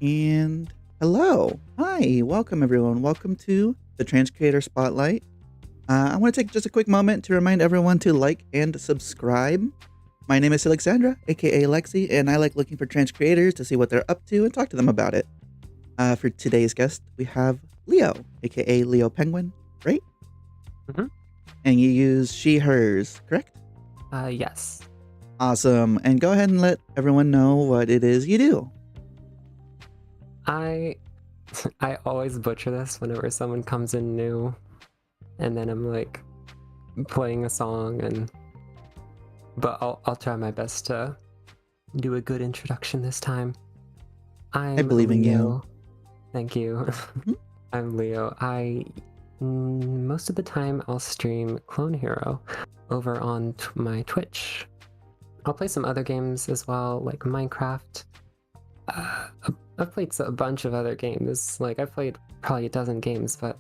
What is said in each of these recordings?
And hello. Hi. Welcome, everyone. Welcome to the Trans Creator Spotlight. I want to take just a quick moment to remind everyone to like and subscribe. My name is Silaxandra, aka Lexi, and I like looking for trans creators to see what they're up to and talk to them about it. For today's guest, we have Leo, aka L30Penguin, right? Mhm. And you use she, hers, correct? Yes. Awesome. And go ahead and let everyone know what it is you do. I I always butcher this whenever someone comes in new, and then I'm like playing a song, but I'll try my best to do a good introduction this time. I I'm believe in you. Leo. Thank you. Mhm. I'm Leo. Most of the time I'll stream Clone Hero over on my Twitch. I'll play some other games as well, like Minecraft. Uh, I've played a bunch of other games. Like, I've played probably a dozen games, but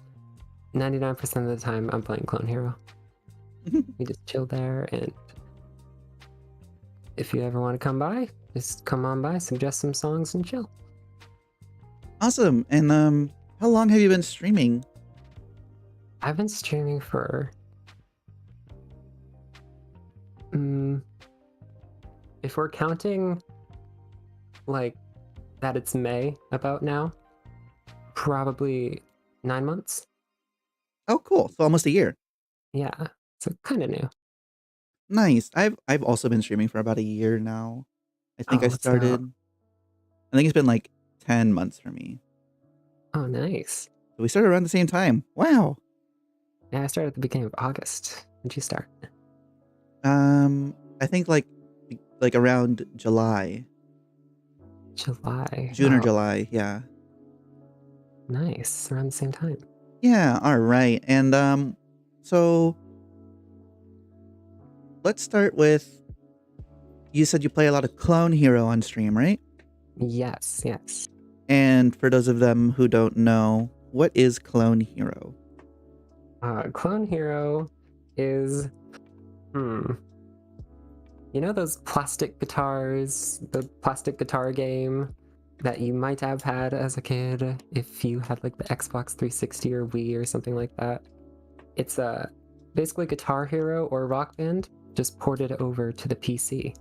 99% of the time I'm playing Clone Hero. We just chill there, and if you ever want to come by, just come on by, suggest some songs, and chill. Awesome. And how long have you been streaming? I've been streaming for... if we're counting, like, that it's May about now, probably 9 months. Oh, cool. So almost a year. Yeah, so kind of new. Nice. I've also been streaming for about a year now. I think I Oh, it's now... started. I think it's been like 10 months for me. Oh, nice. So we started around the same time. Wow. Yeah, I started at the beginning of August. When'd you start? I think like around July, July. June or Oh, July. Yeah. nice. Around the same time. Yeah. All right. And so let's start with. You said you play a lot of Clone Hero on stream, right? Yes, yes. And for those of them who don't know, what is Clone Hero? Clone Hero is... You know those plastic guitars, the plastic guitar game that you might have had as a kid if you had like the Xbox 360 or Wii or something like that? It's basically Guitar Hero or Rock Band, just ported over to the PC.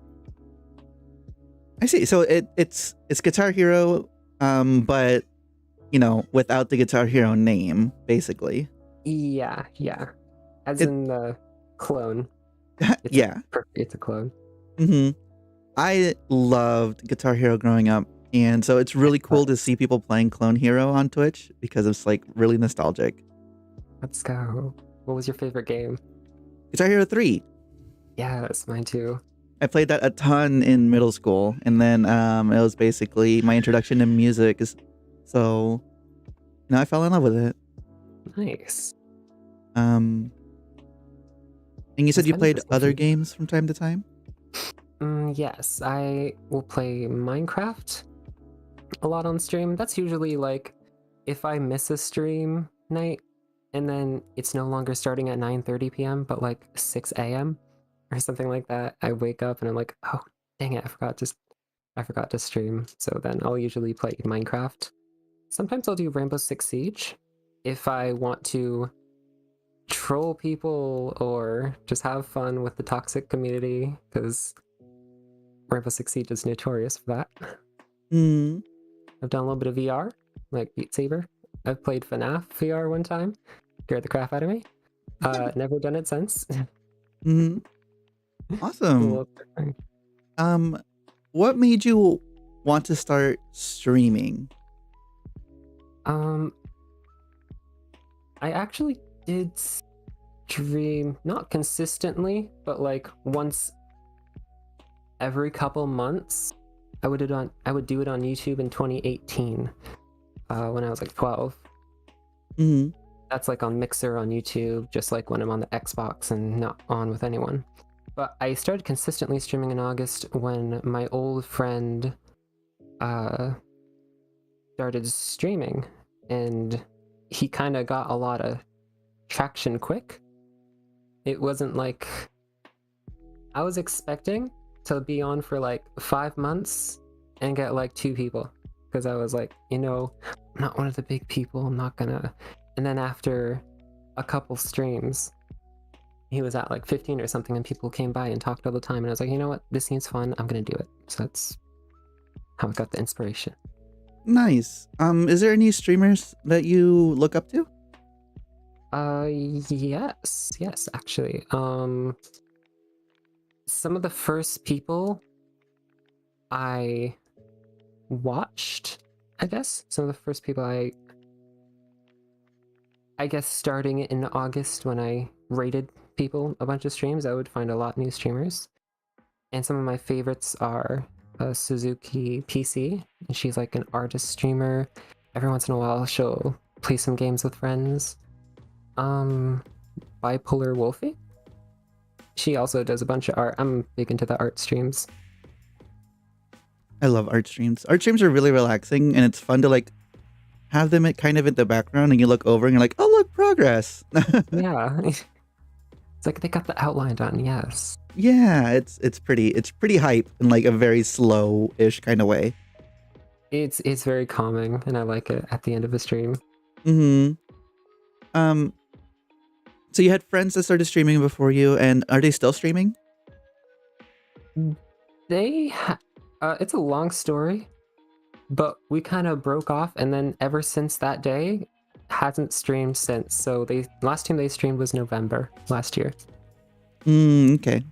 I see. So it's Guitar Hero, but without the Guitar Hero name, basically. Yeah. As in the clone. Yeah. It's a clone. I loved Guitar Hero growing up, and so it's really cool to see people playing Clone Hero on Twitch because it's like really nostalgic. Let's go. What was your favorite game? Guitar Hero 3. Yeah, that's mine too. I played that a ton in middle school, and then it was basically my introduction to music. So I fell in love with it. Nice. And you said you played other games from time to time? Yes, I will play Minecraft a lot on stream. That's usually like if I miss a stream night and then it's no longer starting at 9:30 p.m. but like 6 a.m. or something like that. I wake up and I'm like, oh dang it, I forgot to stream. So then I'll usually play Minecraft. Sometimes I'll do Rainbow Six Siege if I want to troll people or just have fun with the toxic community, because Rainbow Six Siege is notorious for that. I've done a little bit of VR, like Beat Saber. I've played FNAF VR one time. Scared the crap out of me. Never done it since. Awesome. What made you want to start streaming? I actually did stream, not consistently, but like once every couple months. I would do it on YouTube in 2018, when I was like 12. That's like on Mixer on YouTube, just like when I'm on the Xbox and not on with anyone. But I started consistently streaming in August when my old friend started streaming, and he kind of got a lot of traction quick. It wasn't like I was expecting to be on for like 5 months and get like 2 people, because I was like, I'm not one of the big people. I'm not gonna. And then after a couple streams, he was at like 15 or something, and people came by and talked all the time. And I was like, you know what? This seems fun. I'm gonna do it. So that's how I got the inspiration. Nice. Is there any streamers that you look up to? Yes, actually. Some of the first people I watched, I guess. Some of the first people I guess starting in August when I rated people a bunch of streams, I would find a lot of new streamers. And some of my favorites are Suzuki PC. And she's like an artist streamer. Every once in a while, she'll play some games with friends. Bipolar Wolfie. She also does a bunch of art. I'm big into the art streams. I love art streams. Art streams are really relaxing, and it's fun to like have them at kind of in the background, and you look over and you're like, oh look, progress. Yeah. It's like they got the outline done, yes. Yeah, it's pretty hype in like a very slow-ish kind of way. It's very calming, and I like it at the end of a stream. Mm-hmm. So you had friends that started streaming before you, and are they still streaming? It's a long story, but we kind of broke off, and then ever since that day, hasn't streamed since. So last time they streamed was November last year. Okay.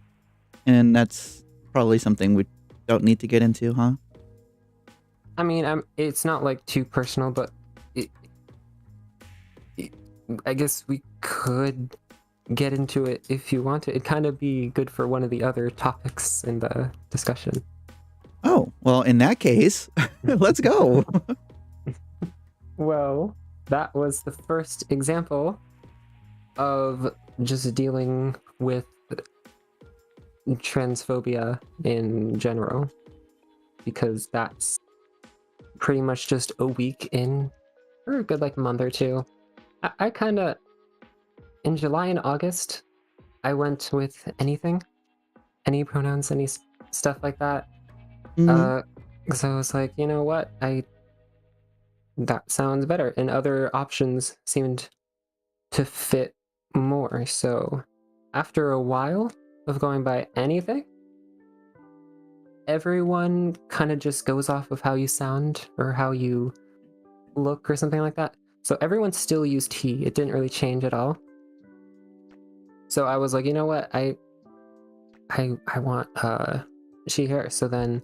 And that's probably something we don't need to get into, huh? I mean, it's not like too personal, but I guess we could get into it if you want to. It'd kind of be good for one of the other topics in the discussion. Oh, well, in that case, let's go. Well, that was the first example of just dealing with transphobia in general, because that's pretty much just a week in, or a good like month or two. I kind of, in July and August, I went with anything, any pronouns, any stuff like that. So I was like, you know what, that sounds better, and other options seemed to fit more. So after a while of going by anything, everyone kind of just goes off of how you sound or how you look or something like that. So everyone still used he. It didn't really change at all. So I was like, you know what, I want she her. So then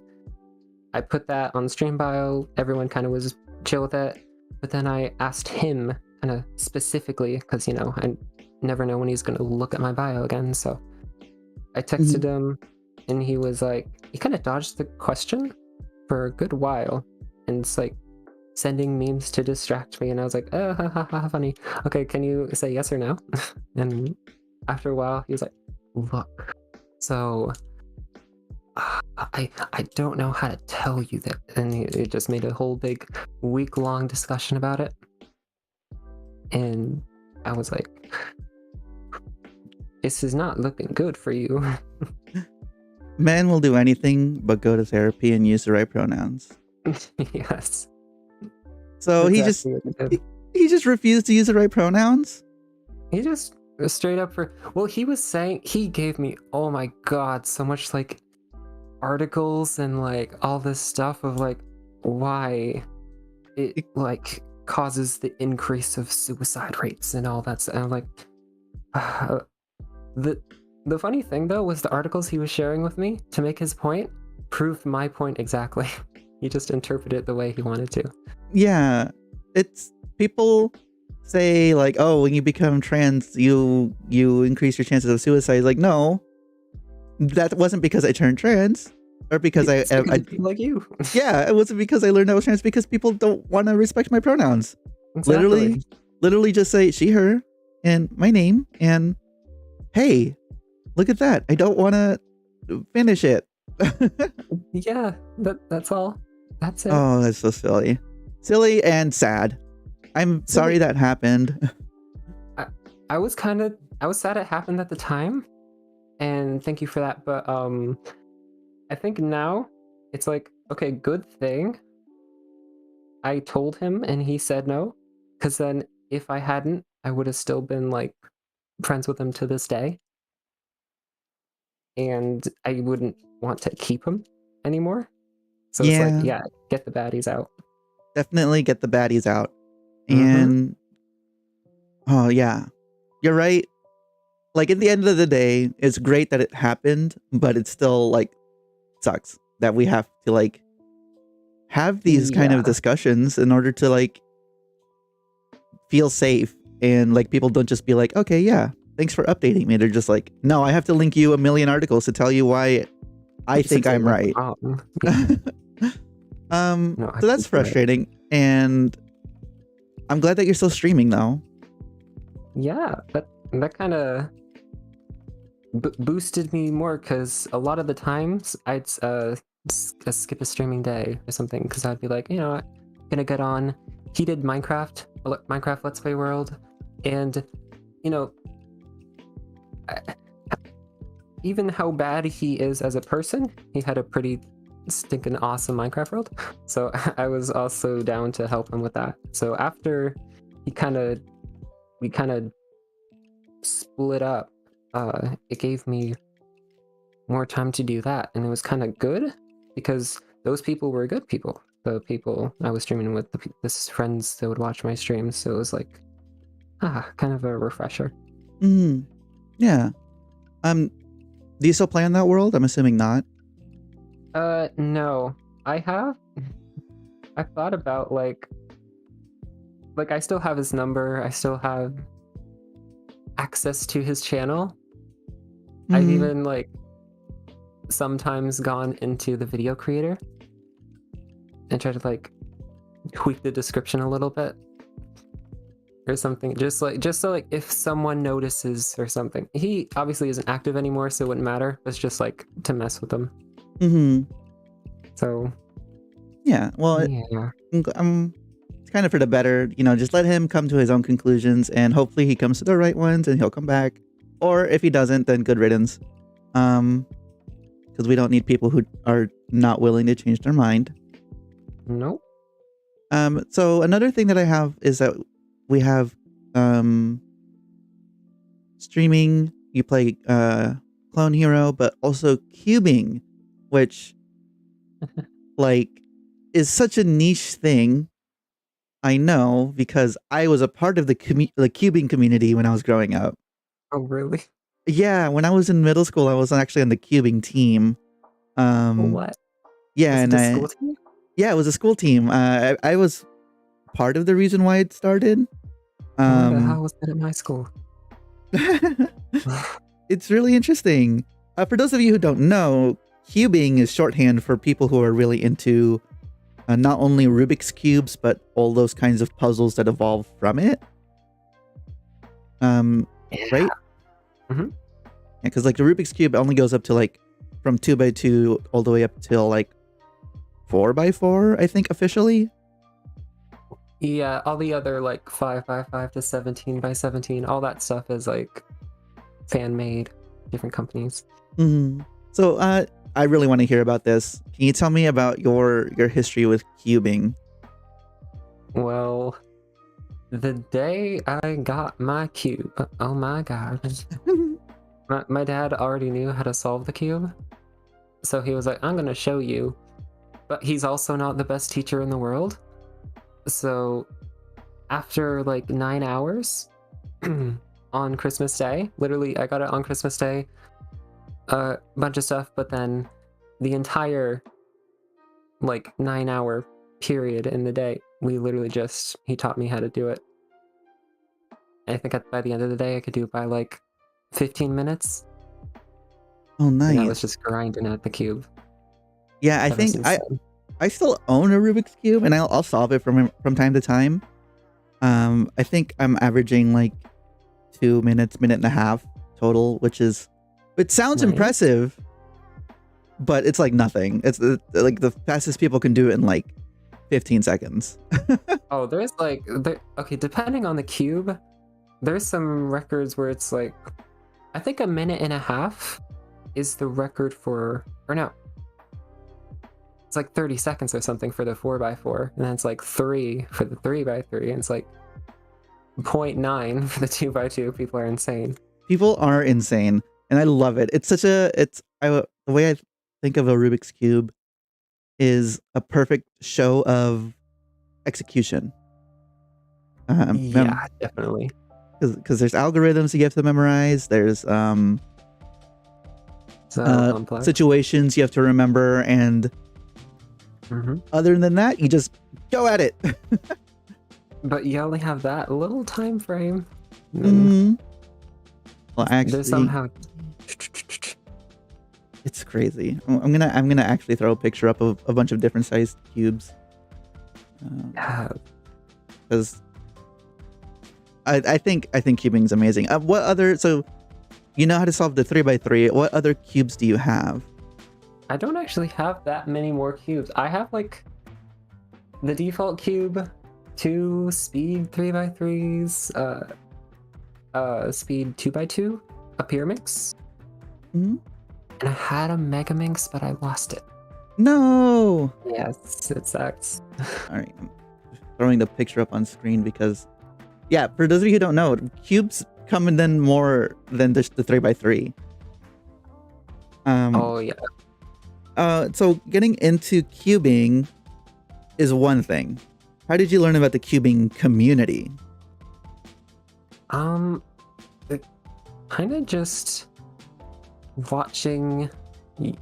I put that on stream bio. Everyone kind of was chill with it. But then I asked him kind of specifically, because I never know when he's gonna look at my bio again. So I texted him, and he was like, he kind of dodged the question for a good while, and it's like sending memes to distract me. And I was like, oh, ha, ha, ha, funny. Okay, can you say yes or no? And after a while, he was like, look. So I don't know how to tell you that. And he just made a whole big week-long discussion about it. And I was like, this is not looking good for you. Men will do anything but go to therapy and use the right pronouns. Yes. So Exactly he just refused to use the right pronouns? He just straight up he was saying, he gave me, oh my god, so much like articles and like all this stuff of like why it like causes the increase of suicide rates and all that. And I'm like, the funny thing though was the articles he was sharing with me to make his point proved my point exactly. He just interpreted it the way he wanted to. Yeah, it's people say like, oh, when you become trans, you increase your chances of suicide. It's like, no, that wasn't because I turned trans, or because I like you. Yeah, it wasn't because I learned I was trans. Because people don't want to respect my pronouns. Exactly. Literally just say she, her, and my name, and hey, look at that. I don't want to finish it. Yeah, that's all. That's it. Oh, that's so silly and sad. I'm sorry that happened. I was sad it happened at the time, and thank you for that. But I think now it's like, okay, good thing I told him and he said no, because then if I hadn't, I would have still been like friends with him to this day, and I wouldn't want to keep him anymore. So it's like, Yeah, yeah, get the baddies out. definitely get the baddies out. Mm-hmm. And oh yeah, you're right. Like at the end of the day, it's great that it happened, but it still like sucks that we have to like have these kind of Yeah, discussions in order to like feel safe, and like people don't just be like, okay, yeah, thanks for updating me. They're just like, no, I have to link you a million articles to tell you why I you're think simply I'm like right. wrong. Yeah, no, I So think that's you're right. frustrating, and I'm glad that you're still streaming though. Yeah, that kind of boosted me more because a lot of the times I'd skip a streaming day or something because I'd be like, I'm gonna get on. He did Minecraft Let's Play World, and you know, I- even how bad he is as a person, he had a pretty stinking awesome Minecraft world. So I was also down to help him with that. So after he kind of we kind of split up, it gave me more time to do that, and it was kind of good because those people were good people. The people I was streaming with, this friends that would watch my streams, so it was like, kind of a refresher. Mm, yeah. Um, do you still play in that world? I'm assuming not. No, I have. I thought about I still have his number. I still have access to his channel. I've Mm, even sometimes gone into the video creator and tried to tweak the description a little bit or something, just so if someone notices or something. He obviously isn't active anymore, so it wouldn't matter. It's just to mess with him. hmm. So Yeah. Well, yeah, it's kind of for the better. Just let him come to his own conclusions, and hopefully he comes to the right ones, and he'll come back. Or if he doesn't, then good riddance. Um, because we don't need people who are not willing to change their mind. nope. So another thing that I have is that we have streaming. You play Clone Hero, but also cubing, which like is such a niche thing. I know because I was a part of the cubing community when I was growing up. Oh really? Yeah, when I was in middle school, I was actually on the cubing team. Um, What yeah, was it? and A school team? yeah, it was a school team. I was part of the reason why it started. Where the Um, hell was that at my school? it's really interesting. For those of you who don't know, cubing is shorthand for people who are really into not only Rubik's cubes but all those kinds of puzzles that evolve from it. Yeah. Right? Mm-hmm. Yeah, because the Rubik's cube only goes up to from 2x2 all the way up till 4x4, I think officially. Yeah, all the other 5x5 to 17x17, all that stuff is fan made, different companies. Mm-hmm. So I really want to hear about this. Can you tell me about your history with cubing? Well, the day I got my cube, oh my god. My dad already knew how to solve the cube, so he was like, I'm gonna show you. But he's also not the best teacher in the world. So after 9 hours on Christmas Day, literally I got it on Christmas Day, a bunch of stuff, but then the entire 9 hour period in the day, he taught me how to do it. I think by the end of the day I could do it by 15 minutes. Oh, And that was nice. just grinding at the cube Yeah, I ever think since then. I still own a Rubik's cube, and I'll solve it from time to time. I think I'm averaging 2 minutes, minute and a half total, it sounds Nice. impressive, but it's nothing. It's the fastest people can do it in 15 seconds. Oh, there's okay, depending on the cube, there's some records where it's I think a minute and a half is the record for, or no, it's like 30 seconds or something for the 4x4, and then it's like 3 for the 3x3, and it's like 0.9 for the 2x2. People are insane. People are insane, and I love it. It's such a the way I think of a Rubik's Cube is a perfect show of execution. Yeah, definitely. Because there's algorithms you have to memorize. There's So complex. situations you have to remember, and other than that, you just go at it. But you only have that little time frame. Well, actually, somehow it's crazy. I'm gonna actually throw a picture up of a bunch of different sized cubes. Because I think cubing's amazing. What other? So you know how to solve the 3x3. What other cubes do you have? I don't actually have that many more cubes. I have like the default cube, 2 speed 3x3s, speed 2x2, a Pyramix, and I had a Megaminx, but I lost it. No. Yes, it sucks. All right, I'm throwing the picture up on screen because, yeah, for those of you who don't know, cubes come in then more than just the 3x3. Oh yeah. So getting into cubing is one thing. How did you learn about the cubing community? Kind of just watching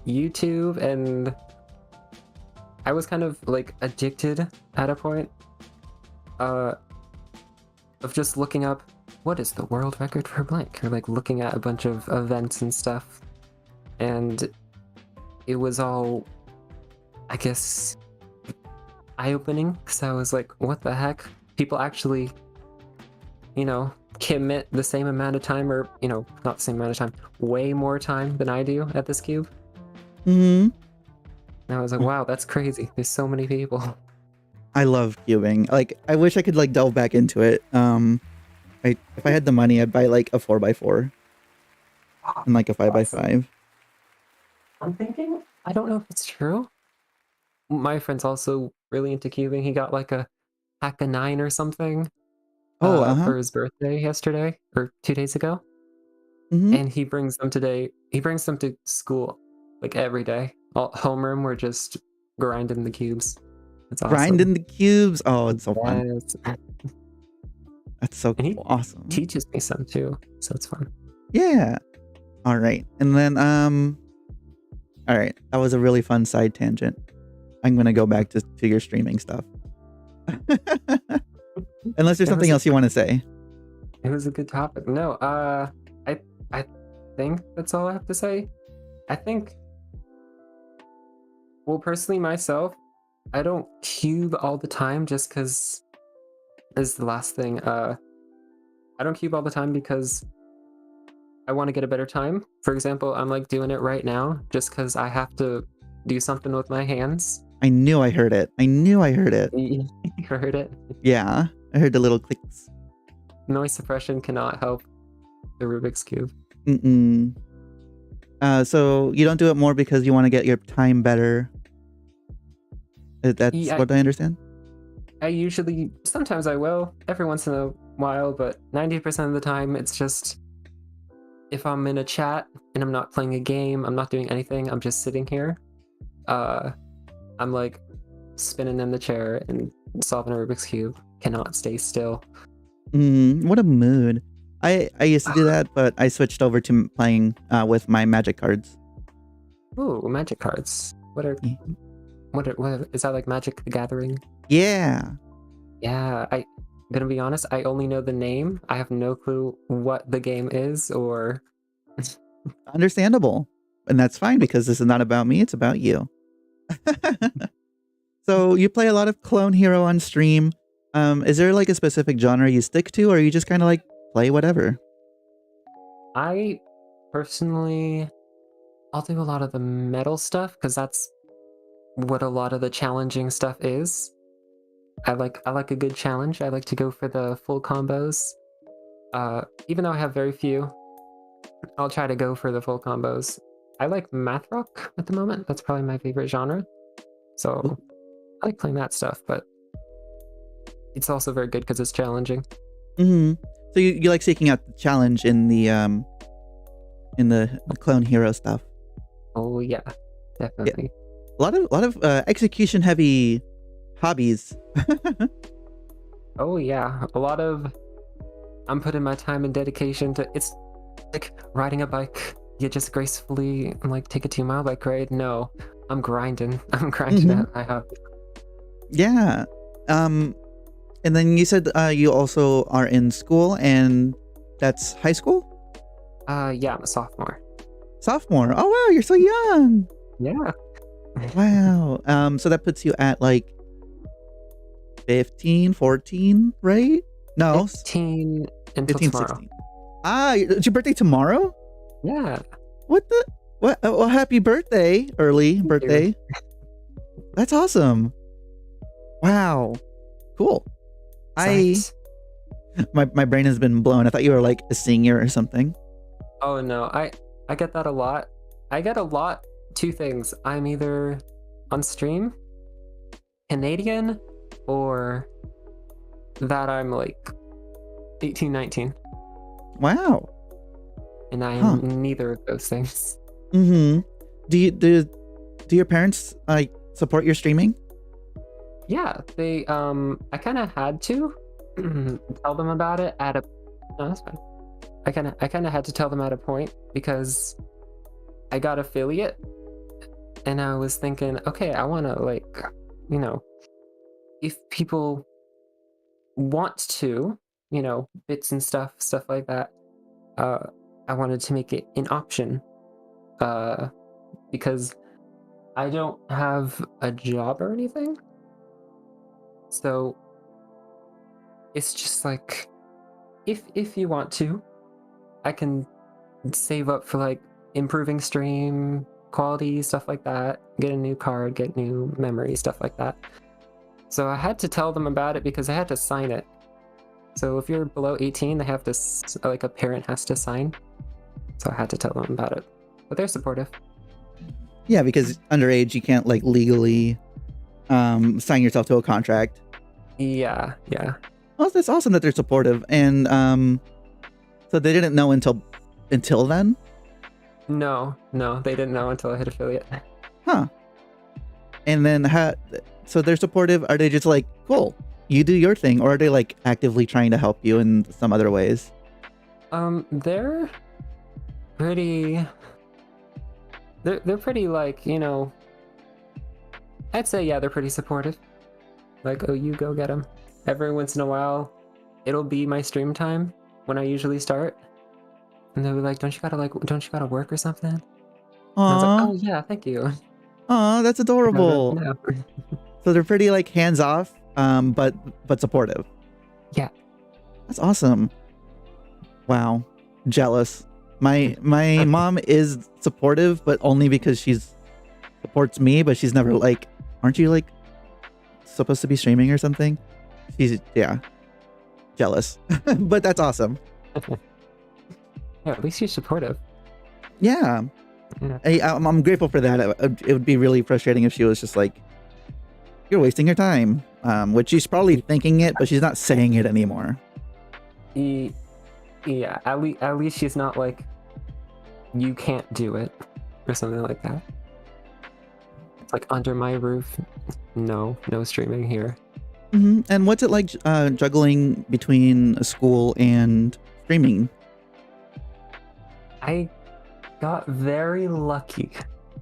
YouTube, and I was kind of like addicted at a point of just looking up what is the world record for blank, or like looking at a bunch of events and stuff, and it was all, I guess, eye-opening, because I was like, what the heck? People actually, commit the same amount of time, or not the same amount of time, way more time than I do at this cube. And I was like, wow, that's crazy. There's so many people. I love cubing. Like, I wish I could like delve back into it. If I had the money, I'd buy like a 4x4 and like a 5x5. I'm thinking, I don't know if it's true. My friend's also really into cubing. He got like a pack of 9 or something for his birthday yesterday or 2 days ago. And he brings them today. He brings them to school like every day. All homeroom, we're just grinding the cubes. It's awesome. Grinding the cubes. Oh, it's so fun. That's so and cool. Awesome. Teaches me some too, so it's fun. Yeah. All right. And then all right, that was a really fun side tangent. I'm gonna go back to your streaming stuff. Unless there's something else you want to say. It was a good topic. No, I think that's all I have to say. I think, well, personally myself, I don't cube all the time just because, this is the last thing, I don't cube all the time because I want to get a better time. For example, I'm like doing it right now just because I have to do something with my hands. I knew I heard it. You heard it? Yeah, I heard the little clicks. Noise suppression cannot help the Rubik's Cube. So you don't do it more because you want to get your time better. That's what I understand? Sometimes I will, every once in a while, but 90% of the time it's just, if I'm in a chat and I'm not playing a game, I'm not doing anything, I'm just sitting here, I'm like spinning in the chair and solving a Rubik's Cube. Cannot stay still. What a mood. I used to do that, but I switched over to playing with my magic cards. Ooh, magic cards. What is that, like Magic the Gathering? Yeah. Yeah, I'm gonna be honest, I only know the name. I have no clue what the game is, or... Understandable. And that's fine, because this is not about me, it's about you. So you play a lot of Clone Hero on stream. Is there like a specific genre you stick to, or you just kind of like play whatever? I personally, I'll do a lot of the metal stuff because that's what a lot of the challenging stuff is. I like a good challenge. I like to go for the full combos. Even though I have very few, I'll try to go for the full combos. I like math rock at the moment. That's probably my favorite genre. So I like playing that stuff, but it's also very good because it's challenging. Mm-hmm. So you like seeking out the challenge in the clone hero stuff. Oh yeah, definitely. A lot of execution heavy hobbies. Oh yeah, a lot of. I'm putting my time and dedication to. It's like riding a bike. You just gracefully like take a 2-mile bike ride. No, I'm grinding. I'm grinding Mhm. at my hobby. Yeah. And then you said you also are in school, and that's high school? Yeah, I'm a sophomore. Sophomore. Oh wow, you're so young. Yeah. Wow. So that puts you at like 15, 14, right? No, 15 until 15, tomorrow. 16. Ah, it's your birthday tomorrow? Yeah. What the? What? Well, happy birthday, early birthday. That's awesome. Wow. Cool. Psyched. My brain has been blown. I thought you were like a singer or something. Oh no, I get that a lot. I get a lot. Two things. I'm either on stream, Canadian, or that I'm like 18, 19. Wow. And I Huh. am neither of those things. Mm-hmm. Do your parents like support your streaming? Yeah, they I kind of had to tell them about it at a no, that's fine. I kind of had to tell them at a point because I got affiliate and I was thinking, okay, I want to like, you know, if people want to, bits and stuff like that, I wanted to make it an option because I don't have a job or anything. So it's just like if you want to, I can save up for like improving stream quality, stuff like that, get a new card, get new memory, stuff like that. So I had to tell them about it because I had to sign it. So if you're below 18, they have to like a parent has to sign. So I had to tell them about it. But they're supportive. Yeah, because underage you can't like legally sign yourself to a contract. Yeah. Well, that's awesome that they're supportive. And so they didn't know until then? No, they didn't know until I hit affiliate. Huh. And then so they're supportive. Are they just like, cool, you do your thing, or are they like actively trying to help you in some other ways? They're pretty they're pretty like, I'd say yeah, they're pretty supportive. Like, oh, you go get them. Every once in a while, it'll be my stream time when I usually start. And they'll be like, don't you gotta work or something? And I was like, Aw. oh yeah, thank you. Aw, that's adorable. No. So they're pretty like hands off, but supportive. Yeah. That's awesome. Wow. Jealous. My mom is supportive, but only because she's supports me, but she's never like, aren't you like supposed to be streaming or something? She's jealous. But that's awesome. Yeah, at least you're supportive. Yeah. Yeah. I'm grateful for that. It would be really frustrating if she was just like, you're wasting your time. Which she's probably thinking it, but she's not saying it anymore. Yeah, at least she's not like, you can't do it or something like that. It's like, under my roof, no streaming here. Mm-hmm. And what's it like juggling between school and streaming? I got very lucky.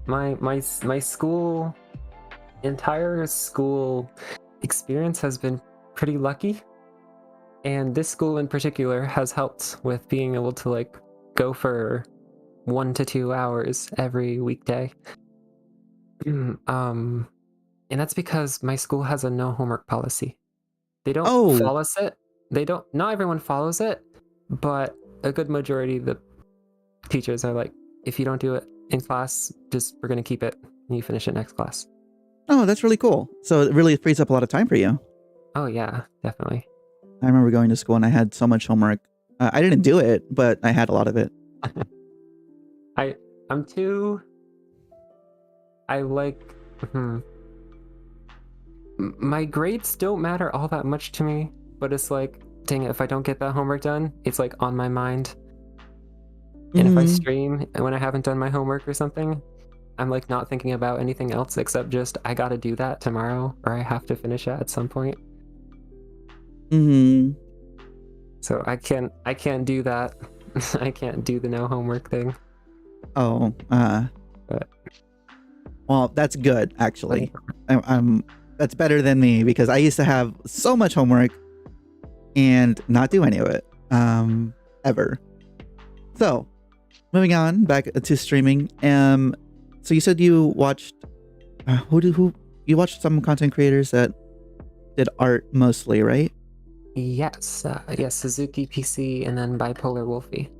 My school, entire school experience has been pretty lucky. And this school in particular has helped with being able to like go for 1 to 2 hours every weekday. And that's because my school has a no homework policy. They don't follow it. Not everyone follows it, but a good majority of the teachers are like, if you don't do it in class, we're gonna keep it and you finish it next class. Oh, that's really cool. So it really frees up a lot of time for you. Oh yeah, definitely. I remember going to school and I had so much homework. I didn't do it, but I had a lot of it. I like My grades don't matter all that much to me, but it's like, dang it, if I don't get that homework done, it's like on my mind. And if I Mm-hmm. stream when I haven't done my homework or something, I'm like not thinking about anything else except just I gotta do that tomorrow or I have to finish it at some point. Mm-hmm. So I can't do that. I can't do the no homework thing. Oh, But well, that's good like, actually. That's better than me because I used to have so much homework and not do any of it, ever. So, moving on back to streaming. So you said you watched who you watched some content creators that did art mostly, right? yes, Suzuki PC and then Bipolar Wolfie.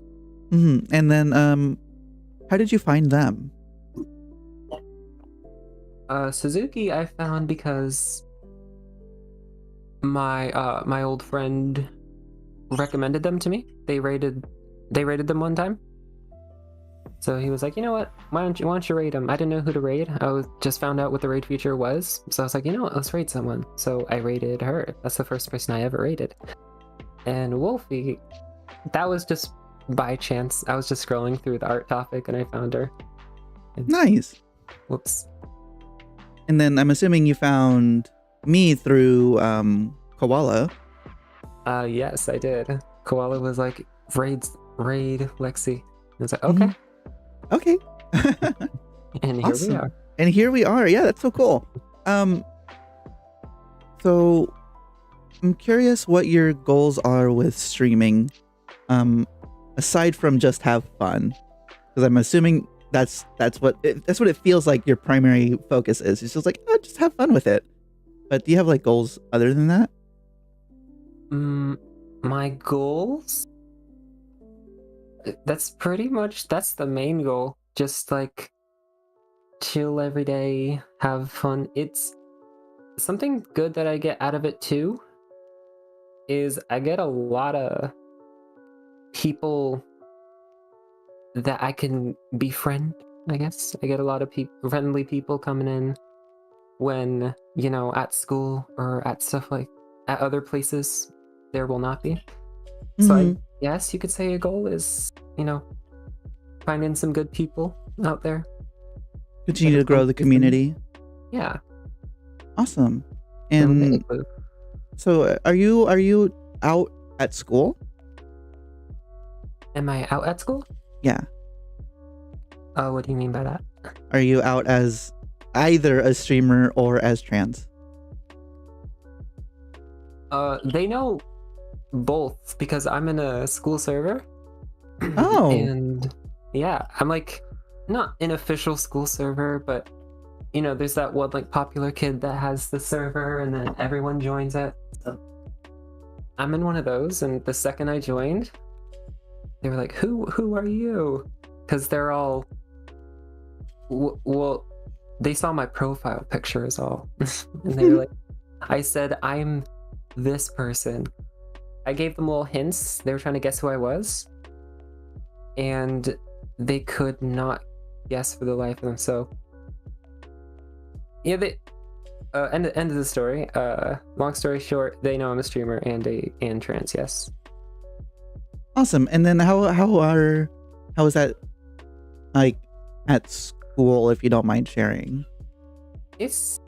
Mm-hmm. And then how did you find them? Suzuki I found because my old friend recommended them to me. They rated them one time. So he was like, you know what? Why don't you raid them? I didn't know who to raid. Just found out what the raid feature was. So I was like, you know what? Let's raid someone. So I raided her. That's the first person I ever raided. And Wolfie, that was just by chance. I was just scrolling through the art topic and I found her. And, Nice. whoops. And then I'm assuming you found me through Koala. Yes, I did. Koala was like, raid Lexi. And I was like, Mhm. okay. Okay. And here we Awesome. are. And here we are. Yeah, that's so cool. So I'm curious what your goals are with streaming, aside from just have fun, because I'm assuming that's what it feels like your primary focus is. It's just like, oh, just have fun with it. But do you have like goals other than that? My goals? That's the main goal. Just like chill every day, have fun. It's something good that I get out of it too is I get a lot of people that I can befriend, I guess. I get a lot of friendly people coming in when, at school or at stuff like at other places there will not be. So I Mm-hmm. guess you could say a goal is, finding some good people out there. Continue to grow the community. Yeah. Awesome. Feeling the And igloo. so, are you out at school? Am I out at school? Yeah. What do you mean by that? Are you out as either a streamer or as trans? They know both because I'm in a school server. Oh. And yeah, I'm like not an official school server, but there's that one like popular kid that has the server and then everyone joins it. So I'm in one of those, and the second I joined, they were like, "Who are you?" Because they're all well, they saw my profile picture is all, and they were like, I said I'm this person. I gave them little hints. They were trying to guess who I was, and they could not guess for the life of them. So yeah, they end of the story. Long story short, they know I'm a streamer and trans. Yes. Awesome. And then how is that like at school, if you don't mind sharing? It's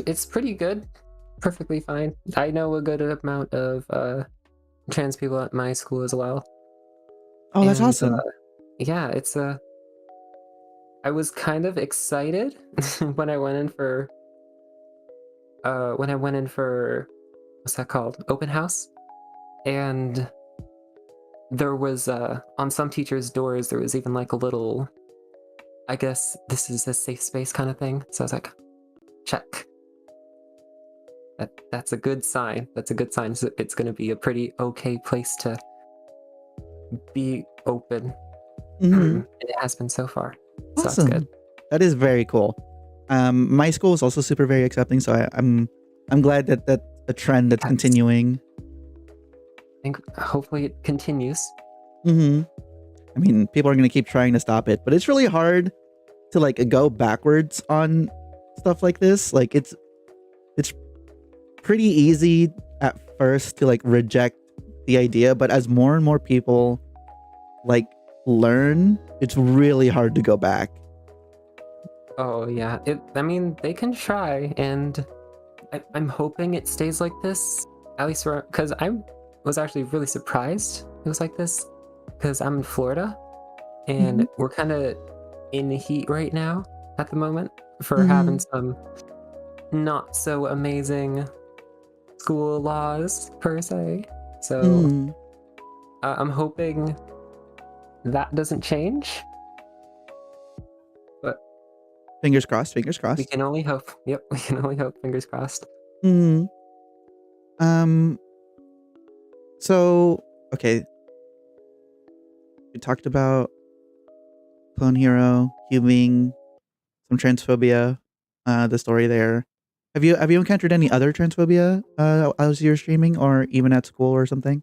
It's pretty good. Perfectly fine. I know a good amount of trans people at my school as well. Oh, that's And awesome. yeah, it's I was kind of excited when I went in for what's that called? Open house. And there was on some teachers' doors there was even like a little, I guess this is a safe space kind of thing. So I was like, check. That's a good sign. That's a good sign. So it's going to be a pretty okay place to be open. Mm-hmm. And it has been so far. So Awesome. that's good. That is very cool. My school is also super very accepting, so I'm glad that that's a trend that's Yes. continuing. I think hopefully it continues. Mm-hmm. I mean, people are gonna keep trying to stop it, but it's really hard to like go backwards on stuff like this. Like it's pretty easy at first to like reject the idea, but as more and more people like learn, it's really hard to go back. Oh yeah, I mean, they can try, and I'm hoping it stays like this. At least because I was actually really surprised it was like this, because I'm in Florida, and we're kind of in the heat right now at the moment for having some not so amazing school laws per se. So I'm hoping that doesn't change. But Fingers crossed. Fingers crossed. we can only hope. Yep, we can only hope. Fingers crossed. So okay, we talked about Clone Hero, cubing, some transphobia, the story there. Have you encountered any other transphobia as you're streaming, or even at school or something?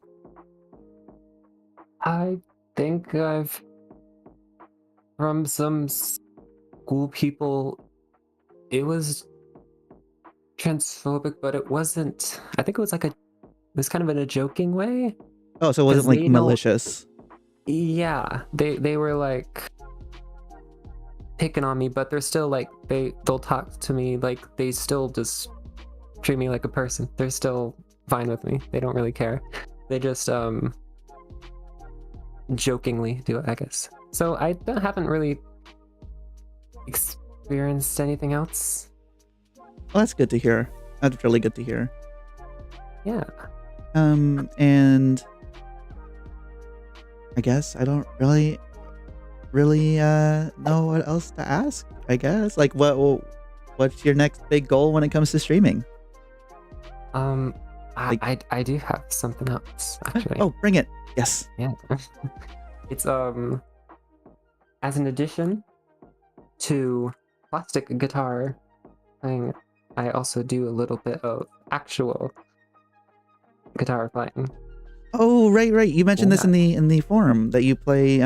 I think I've from some school people. It was transphobic, but it wasn't. I think it was it was kind of in a joking way. Oh, so it wasn't like malicious. Yeah, they were like picking on me, but they're still like they'll talk to me like they still just treat me like a person. They're still fine with me. They don't really care. They just jokingly do it, I guess. So I haven't really experienced anything else. Well, that's good to hear. That's really good to hear. Yeah. And I guess I don't really know what else to ask. I guess like what's your next big goal when it comes to streaming? I do have something else actually. Oh, bring it. Yes. Yeah. It's as an addition to plastic guitar playing, I also do a little bit of actual guitar playing. Oh, right. You mentioned this in the forum that you play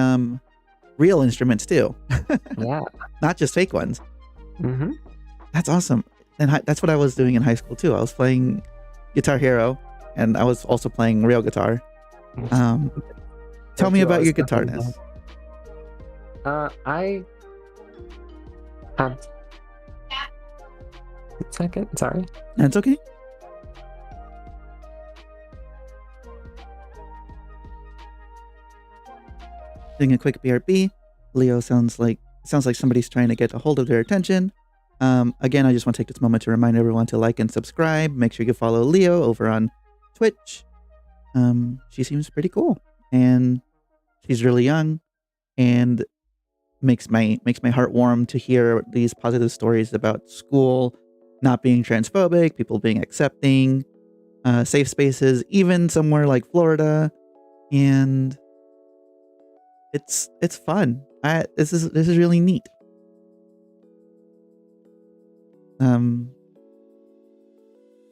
real instruments too. Yeah. Not just fake ones. Mm-hmm. That's awesome. And that's what I was doing in high school too. I was playing Guitar Hero, and I was also playing real guitar. Tell me about your guitarness. I have a second. Sorry. That's okay. Doing a quick BRB. Leo sounds like somebody's trying to get a hold of their attention. Again, I just want to take this moment to remind everyone to like and subscribe. Make sure you follow Leo over on Twitch. She seems pretty cool, and she's really young, and makes my heart warm to hear these positive stories about school not being transphobic, people being accepting, safe spaces, even somewhere like Florida, and it's fun. This is really neat.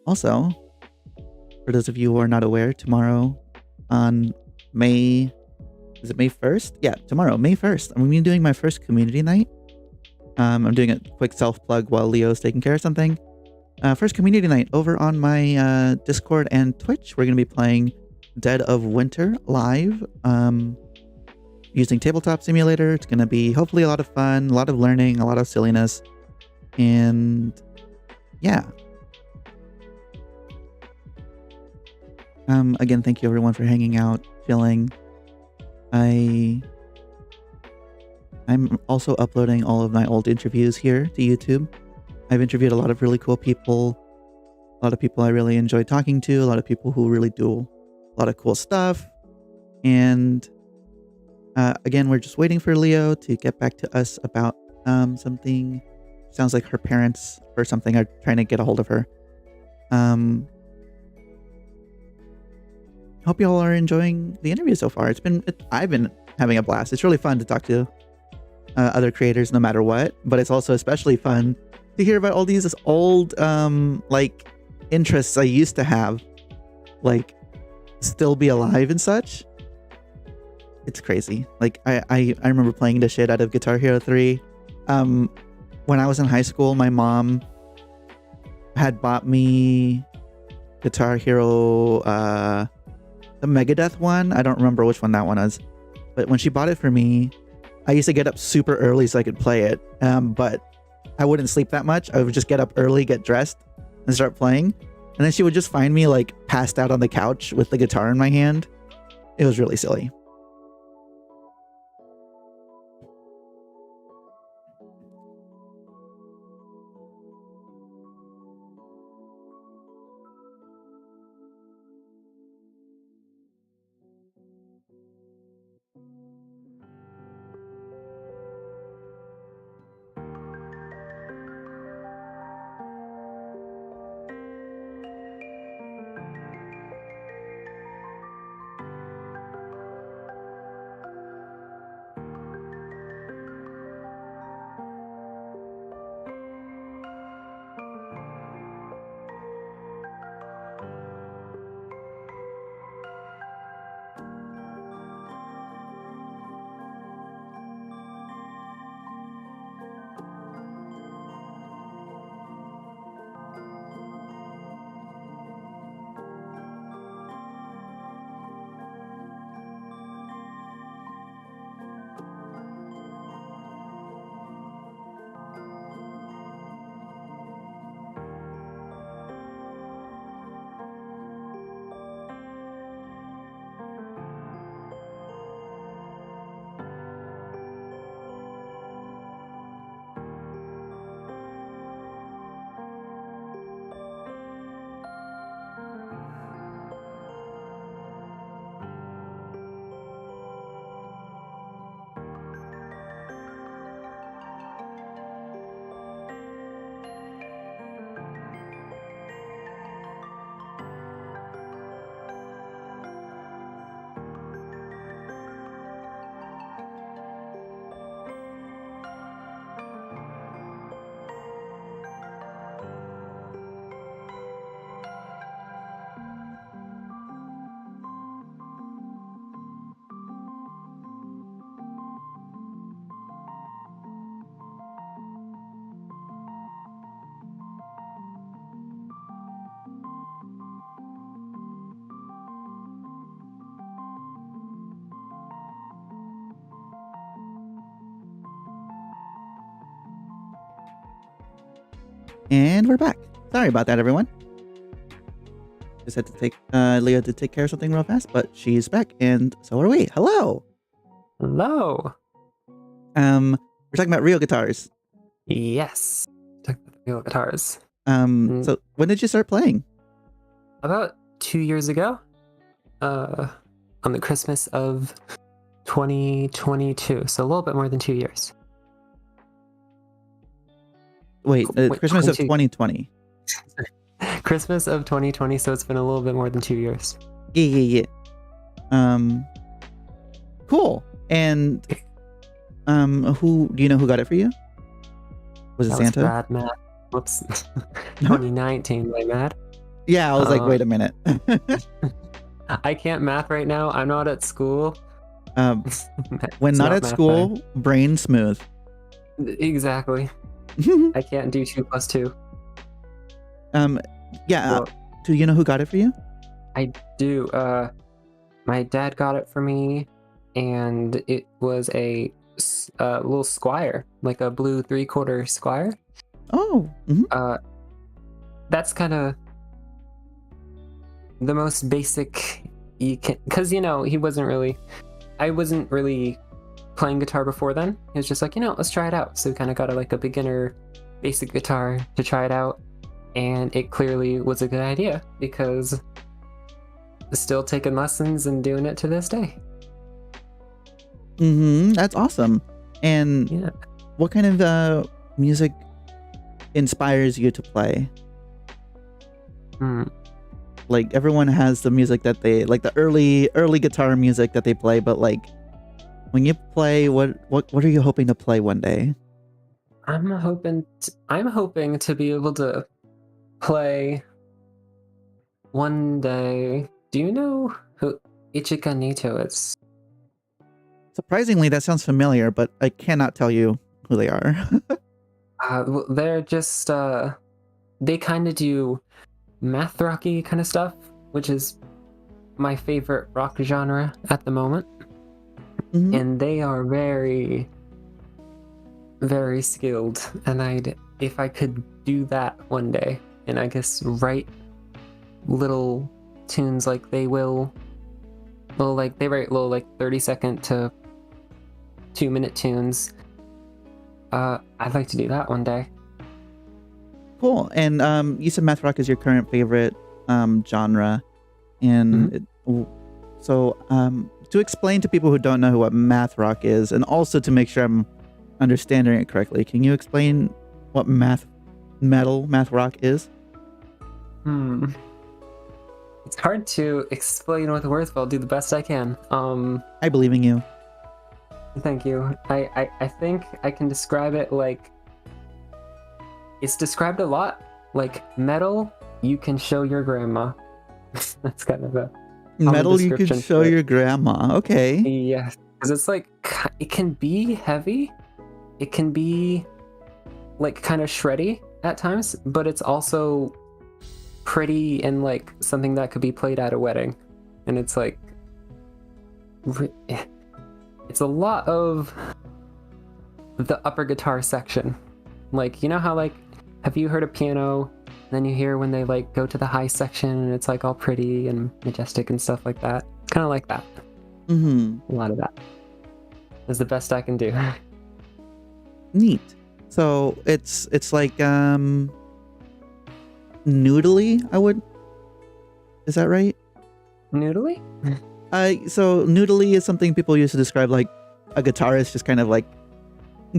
Also, for those of you who are not aware, tomorrow on May 1st? Yeah, tomorrow, May 1st. I'm going to be doing my first community night. I'm doing a quick self-plug while Leo's taking care of something. First community night over on my Discord and Twitch. We're going to be playing Dead of Winter live using Tabletop Simulator. It's going to be hopefully a lot of fun, a lot of learning, a lot of silliness. And yeah. Again, thank you everyone for hanging out, chilling. I'm also uploading all of my old interviews here to YouTube. I've interviewed a lot of really cool people, a lot of people I really enjoy talking to, a lot of people who really do a lot of cool stuff. And again, we're just waiting for Leo to get back to us about something. Sounds like her parents or something are trying to get a hold of her. Hope you all are enjoying the interview so far. I've been having a blast. It's really fun to talk to other creators no matter what, but it's also especially fun to hear about all these old like interests I used to have, like still be alive and such. It's crazy. Like I remember playing the shit out of Guitar Hero 3. When I was in high school, my mom had bought me Guitar Hero, the Megadeth one. I don't remember which one that one is. But when she bought it for me, I used to get up super early so I could play it. But I wouldn't sleep that much. I would just get up early, get dressed, and start playing. And then she would just find me like passed out on the couch with the guitar in my hand. It was really silly. And we're back. Sorry about that, everyone. Just had to take Leah to take care of something real fast, but she's back, and so are we. Hello. Hello. We're talking about real guitars. Yes. Talking about real guitars. So when did you start playing? About 2 years ago. On the Christmas of 2022. So a little bit more than 2 years. Wait, Christmas 22. of 2020. Christmas of 2020, so it's been a little bit more than 2 years. Yeah. Cool. And who do you know who got it for you? Was it That Santa? was Brad Matt. Whoops. 2019 by Matt. Yeah, I was like, wait a minute. I can't math right now. I'm not at school. When not at school, time. brain smooth. Exactly. I can't do 2 + 2. Yeah. Well, do you know who got it for you? I do. My dad got it for me, and it was a little Squire, like a blue 3/4 Squire. Oh. Mm-hmm. That's kind of the most basic you can, because I wasn't really playing guitar before then. It was just like, let's try it out. So we kind of got a beginner basic guitar to try it out, and it clearly was a good idea because still taking lessons and doing it to this day. That's awesome. And yeah. What kind of music inspires you to play? Like, everyone has the music that they like, the early guitar music that they play, but like, when you play, what are you hoping to play one day? I'm hoping to be able to play one day. Do you know who Ichika Nito is? Surprisingly, that sounds familiar, but I cannot tell you who they are. They're just they kind of do math rocky kind of stuff, which is my favorite rock genre at the moment. Hmm. And they are very, very skilled. And if I could do that one day, and I guess write little tunes like they will, they write little 30-second to 2-minute tunes. I'd like to do that one day. Cool. And you said math rock is your current favorite genre, and so to explain to people who don't know what math rock is, and also to make sure I'm understanding it correctly, can you explain what math rock is? It's hard to explain with words, but I'll do the best I can. I believe in you. Thank you. I think I can describe it like it's described a lot like metal you can show your grandma. That's kind of a Metal you can show your grandma. Okay. Yes, because it's like it can be heavy, it can be like kind of shreddy at times, but it's also pretty and like something that could be played at a wedding. And it's like it's a lot of the upper guitar section. Like, you know how like have you heard a piano and then you hear when they like go to the high section and it's like all pretty and majestic and stuff like that? It's kind of like that. A lot of that is the best I can do. Neat. So it's like noodly, is that right? Noodly? So noodly is something people use to describe like a guitarist just kind of like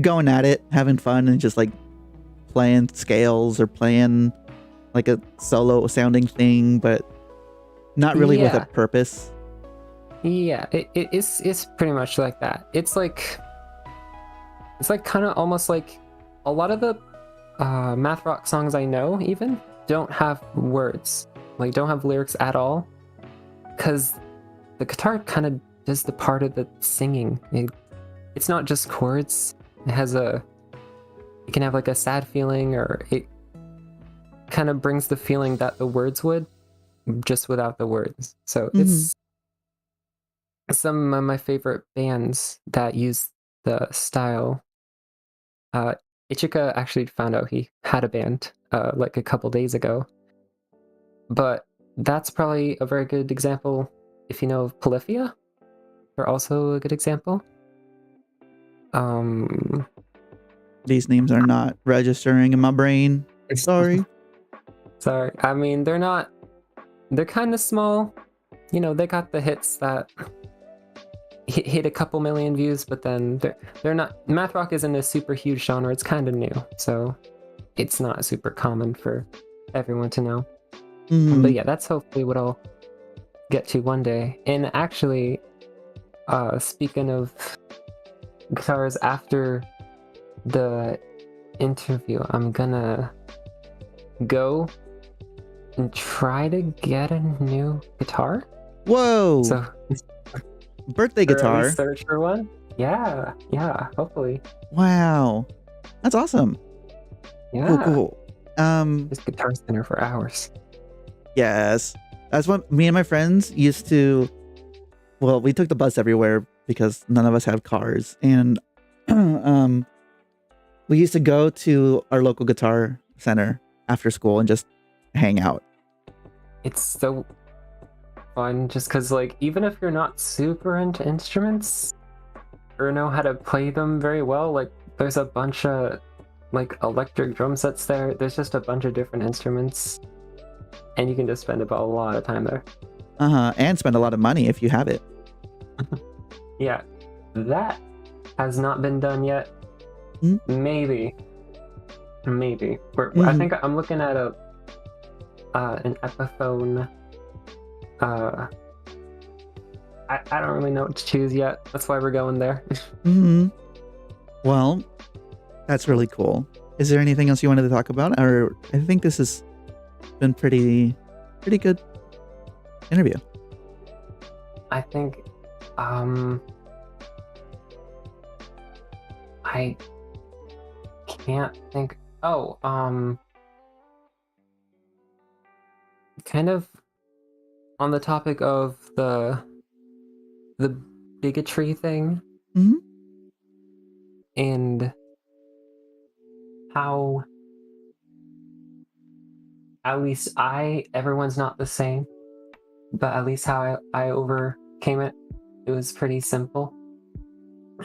going at it, having fun, and just like playing scales or playing like a solo sounding thing, but not really with a purpose. Yeah, it's pretty much like that. It's like kind of almost like a lot of the math rock songs I know even don't have words, like don't have lyrics at all, because the guitar kind of does the part of the singing. It's not just chords. It can have like a sad feeling, or it kind of brings the feeling that the words would, just without the words. So it's some of my favorite bands that use the style. Ichika actually found out he had a band like a couple days ago, but that's probably a very good example. If you know of Polyphia, they're also a good example. These names are not registering in my brain. Sorry. Sorry. I mean, they're kind of small. You know, they got the hits that hit a couple million views, but then they're not. Math rock isn't a super huge genre. It's kind of new, so it's not super common for everyone to know. But yeah, that's hopefully what I'll get to one day. And actually, speaking of guitars, after the interview, I'm gonna go and try to get a new guitar. Whoa! So birthday guitar. Search for one. Yeah, hopefully. Wow, that's awesome. Yeah. Cool. This guitar center for hours. Yes, that's what me and my friends used to. Well, we took the bus everywhere because none of us have cars, and we used to go to our local guitar center after school and just hang out. It's so fun just because, like, even if you're not super into instruments or know how to play them very well, like, there's a bunch of, like, electric drum sets there. There's just a bunch of different instruments, and you can just spend about a lot of time there. And spend a lot of money if you have it. Yeah, that has not been done yet. Maybe. I think I'm looking at an Epiphone. I don't really know what to choose yet. That's why we're going there. Well, that's really cool. Is there anything else you wanted to talk about? Or I think this has been pretty good interview. I think I can't think. kind of on the topic of the bigotry thing Hmm. and how at least everyone's not the same, but at least how I overcame it. It was pretty simple.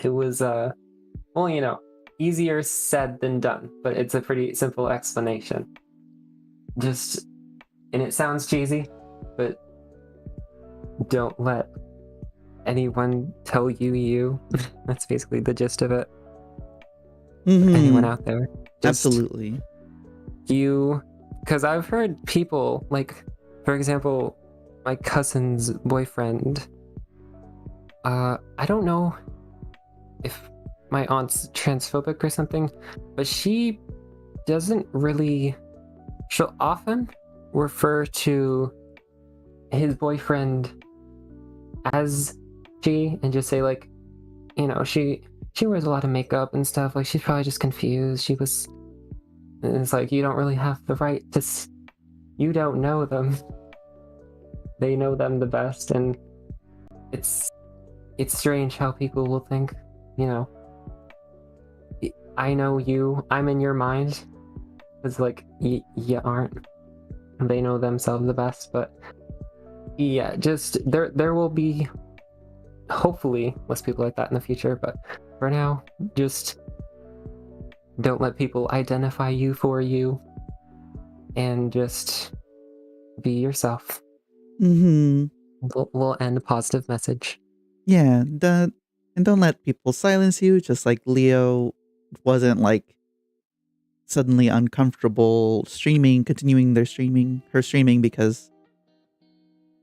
It was well, easier said than done, but it's a pretty simple explanation. Just, and it sounds cheesy, but don't let anyone tell you. That's basically the gist of it. Anyone Hmm. out there, just Absolutely. because I've heard people, like, for example, my cousin's boyfriend. I don't know if my aunt's transphobic or something, but she doesn't really. She'll often refer to his boyfriend as she, and just say, like, she wears a lot of makeup and stuff. Like, she's probably just confused. And it's like, you don't really have the right to. You don't know them. They know them the best, and it's strange how people will think, you know, I know you. I'm in your mind. It's like, you aren't. They know themselves the best, but yeah, just there will be hopefully less people like that in the future, but for now, just don't let people identify you for you, and just be yourself. Hmm. We'll end a positive message. Yeah. And don't let people silence you. Just like Leo wasn't like suddenly uncomfortable continuing her streaming because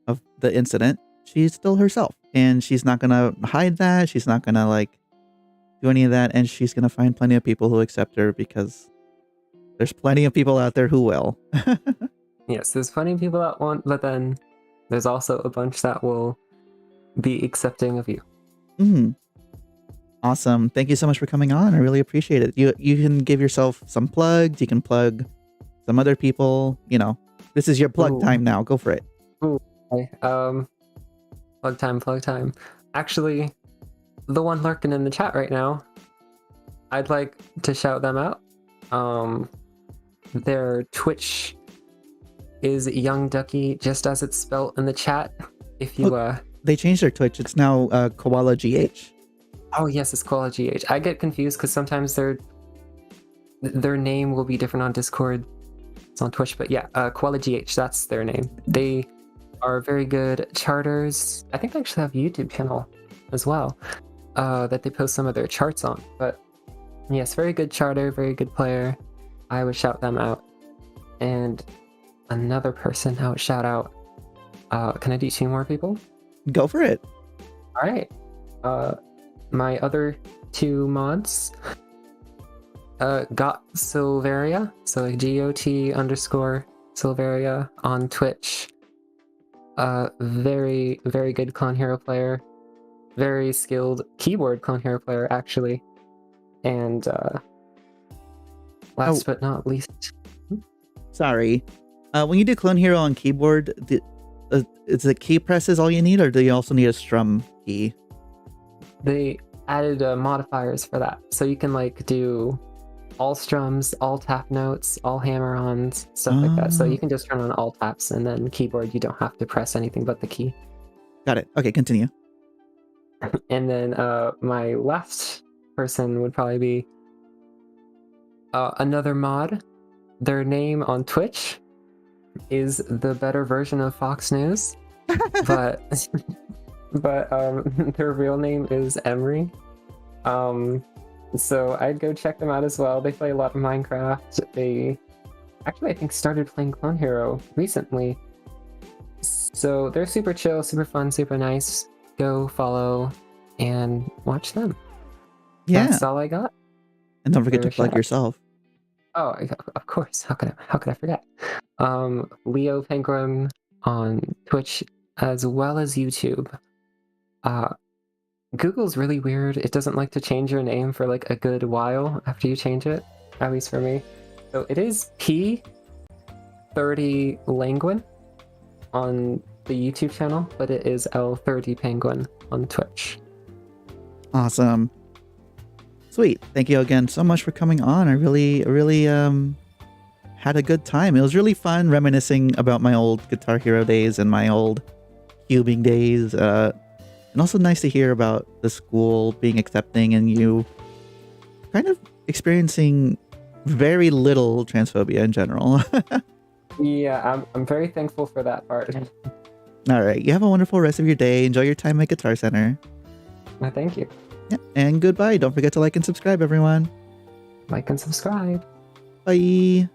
of the incident. She's still herself, and she's not gonna hide that. She's not gonna like do any of that, and she's gonna find plenty of people who accept her because there's plenty of people out there who will. Yes, there's plenty of people that want, but then there's also a bunch that will be accepting of you. Mm. Awesome. Thank you so much for coming on. I really appreciate it. You can give yourself some plugs. You can plug some other people. This is your plug time now. Go for it. Ooh. Okay. Plug time. Actually, the one lurking in the chat right now, I'd like to shout them out. Their Twitch is Young Ducky, just as it's spelled in the chat. If you They changed their Twitch. It's now Koala GH. Oh yes, it's Koala GH. I get confused because sometimes their name will be different on Discord. It's on Twitch, but yeah, Koala GH, that's their name. They are very good charters. I think they actually have a YouTube channel as well that they post some of their charts on. But yes, very good charter, very good player. I would shout them out. And another person I would shout out. Can I do 2 more people? Go for it. All right. My other 2 mods. Got Silveria, so like GOT_Silveria on Twitch. Very, very good clone hero player. Very skilled keyboard clone hero player, actually. And last but not least. Sorry. When you do clone hero on keyboard, is the key presses all you need, or do you also need a strum key? They added modifiers for that, so you can like do all strums, all tap notes, all hammer-ons, stuff like that. So you can just turn on all taps, and then keyboard, you don't have to press anything but the key. Got it. Okay, continue. And then my last person would probably be another mod. Their name on Twitch is the better version of Fox News, but their real name is Emery. So I'd go check them out as well. They play a lot of Minecraft. They actually, I think, started playing Clone Hero recently. So they're super chill, super fun, super nice. Go follow and watch them. Yeah. That's all I got. And don't forget to plug yourself. Oh, of course. How could I forget? L30Penguin on Twitch as well as YouTube. Google's really weird. It doesn't like to change your name for like a good while after you change it, at least for me. So it is P30Penguin, on the YouTube channel, but it is L30Penguin on Twitch. Awesome. Sweet. Thank you again so much for coming on. I really had a good time. It was really fun reminiscing about my old Guitar Hero days and my old cubing days. And also nice to hear about the school being accepting and you kind of experiencing very little transphobia in general. Yeah, I'm very thankful for that part. All right. You have a wonderful rest of your day. Enjoy your time at Guitar Center. Thank you. Yeah, and goodbye. Don't forget to like and subscribe, everyone. Like and subscribe. Bye.